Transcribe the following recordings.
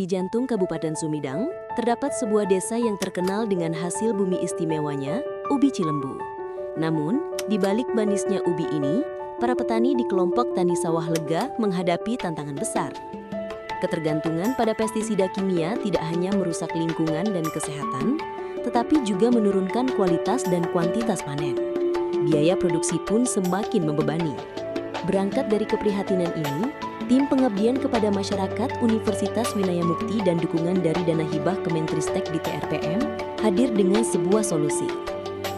Di jantung Kabupaten Sumedang, terdapat sebuah desa yang terkenal dengan hasil bumi istimewanya, ubi Cilembu. Namun, di balik manisnya ubi ini, para petani di kelompok tani sawah lega menghadapi tantangan besar. Ketergantungan pada pestisida kimia tidak hanya merusak lingkungan dan kesehatan, tetapi juga menurunkan kualitas dan kuantitas panen. Biaya produksi pun semakin membebani. Berangkat dari keprihatinan ini, tim pengabdian kepada masyarakat Universitas Winaya Mukti dan dukungan dari dana hibah Kemenristek di TRPM hadir dengan sebuah solusi.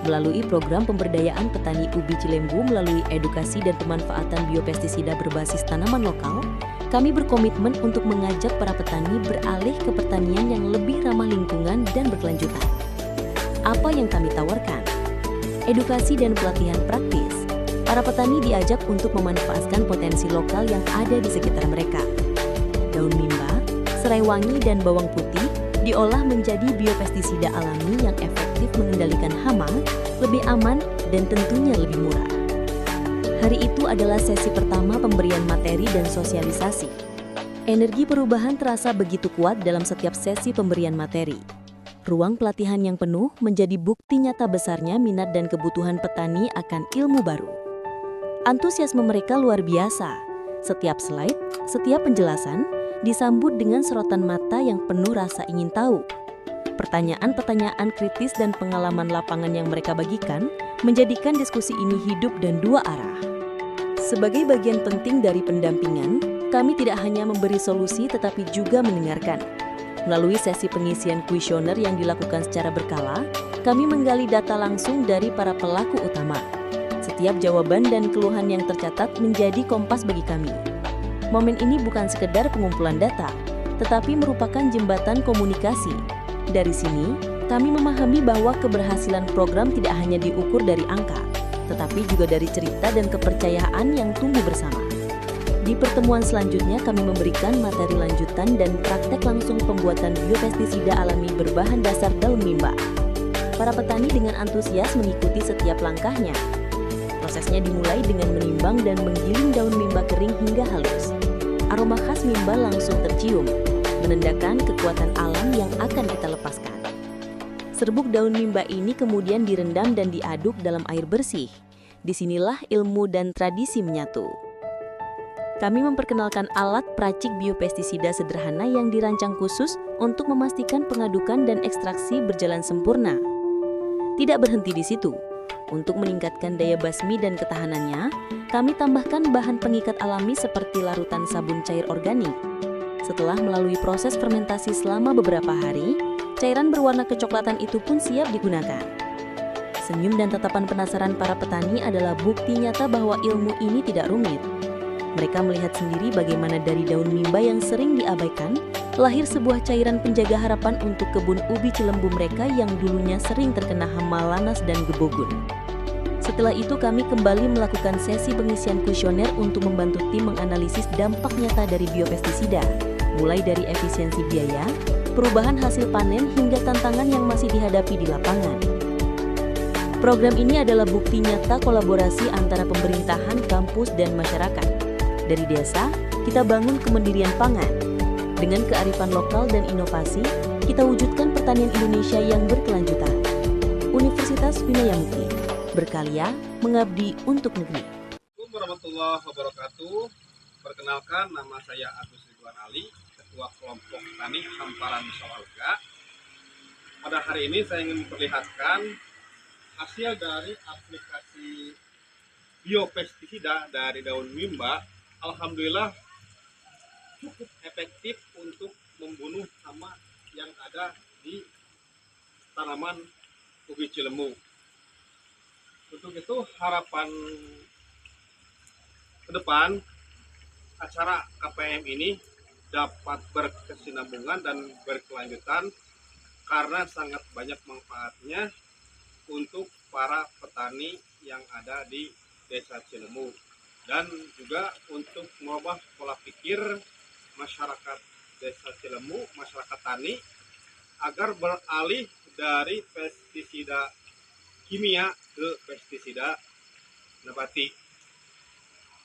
Melalui program pemberdayaan petani ubi Cilembu melalui edukasi dan pemanfaatan biopestisida berbasis tanaman lokal, kami berkomitmen untuk mengajak para petani beralih ke pertanian yang lebih ramah lingkungan dan berkelanjutan. Apa yang kami tawarkan? Edukasi dan pelatihan praktis. Para petani diajak untuk memanfaatkan potensi lokal yang ada di sekitar mereka. Daun mimba, serai wangi, dan bawang putih diolah menjadi biopestisida alami yang efektif mengendalikan hama, lebih aman, dan tentunya lebih murah. Hari itu adalah sesi pertama pemberian materi dan sosialisasi. Energi perubahan terasa begitu kuat dalam setiap sesi pemberian materi. Ruang pelatihan yang penuh menjadi bukti nyata besarnya minat dan kebutuhan petani akan ilmu baru. Antusiasme mereka luar biasa. Setiap slide, setiap penjelasan disambut dengan sorotan mata yang penuh rasa ingin tahu. Pertanyaan-pertanyaan kritis dan pengalaman lapangan yang mereka bagikan menjadikan diskusi ini hidup dan dua arah. Sebagai bagian penting dari pendampingan, kami tidak hanya memberi solusi tetapi juga mendengarkan. Melalui sesi pengisian kuesioner yang dilakukan secara berkala, kami menggali data langsung dari para pelaku utama. Setiap jawaban dan keluhan yang tercatat menjadi kompas bagi kami. Momen ini bukan sekedar pengumpulan data, tetapi merupakan jembatan komunikasi. Dari sini, kami memahami bahwa keberhasilan program tidak hanya diukur dari angka, tetapi juga dari cerita dan kepercayaan yang tumbuh bersama. Di pertemuan selanjutnya, kami memberikan materi lanjutan dan praktek langsung pembuatan biopestisida alami berbahan dasar daun mimba. Para petani dengan antusias mengikuti setiap langkahnya. Prosesnya dimulai dengan menimbang dan menggiling daun mimba kering hingga halus. Aroma khas mimba langsung tercium, menandakan kekuatan alam yang akan kita lepaskan. Serbuk daun mimba ini kemudian direndam dan diaduk dalam air bersih. Disinilah ilmu dan tradisi menyatu. Kami memperkenalkan alat peracik biopestisida sederhana yang dirancang khusus untuk memastikan pengadukan dan ekstraksi berjalan sempurna. Tidak berhenti di situ. Untuk meningkatkan daya basmi dan ketahanannya, kami tambahkan bahan pengikat alami seperti larutan sabun cair organik. Setelah melalui proses fermentasi selama beberapa hari, cairan berwarna kecoklatan itu pun siap digunakan. Senyum dan tatapan penasaran para petani adalah bukti nyata bahwa ilmu ini tidak rumit. Mereka melihat sendiri bagaimana dari daun mimba yang sering diabaikan, lahir sebuah cairan penjaga harapan untuk kebun ubi Cilembu mereka yang dulunya sering terkena hama lanas dan gebogun. Setelah itu kami kembali melakukan sesi pengisian kuesioner untuk membantu tim menganalisis dampak nyata dari biopestisida, mulai dari efisiensi biaya, perubahan hasil panen hingga tantangan yang masih dihadapi di lapangan. Program ini adalah bukti nyata kolaborasi antara pemerintahan, kampus, dan masyarakat. Dari desa, kita bangun kemandirian pangan. Dengan kearifan lokal dan inovasi, kita wujudkan pertanian Indonesia yang berkelanjutan. Universitas Winaya Mukti, berkarya mengabdi untuk negeri. Assalamualaikum warahmatullahi wabarakatuh. Perkenalkan, nama saya Agus Ridwan Ali, Ketua Kelompok Tani Hamparan Sawah Lega. Pada hari ini saya ingin memperlihatkan hasil dari aplikasi biopestisida dari daun mimba. Alhamdulillah cukup efektif untuk membunuh hama yang ada di tanaman ubi Cilembu. Untuk itu harapan ke depan acara KPM ini dapat berkesinambungan dan berkelanjutan karena sangat banyak manfaatnya untuk para petani yang ada di Desa Cilembu dan juga untuk mengubah pola pikir masyarakat Desa Cilembu, masyarakat tani agar beralih dari pestisida kimia ke pestisida nabati.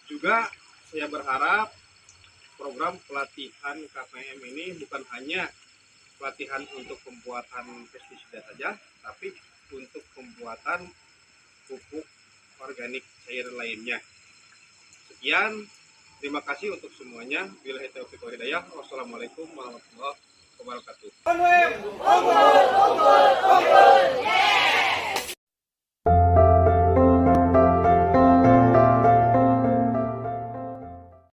Juga saya berharap program pelatihan KPM ini bukan hanya pelatihan untuk pembuatan pestisida saja, tapi untuk pembuatan pupuk organik cair lainnya. Sekian, terima kasih untuk semuanya. Billahi taufiq wal hidayah. Wassalamualaikum warahmatullahi wabarakatuh.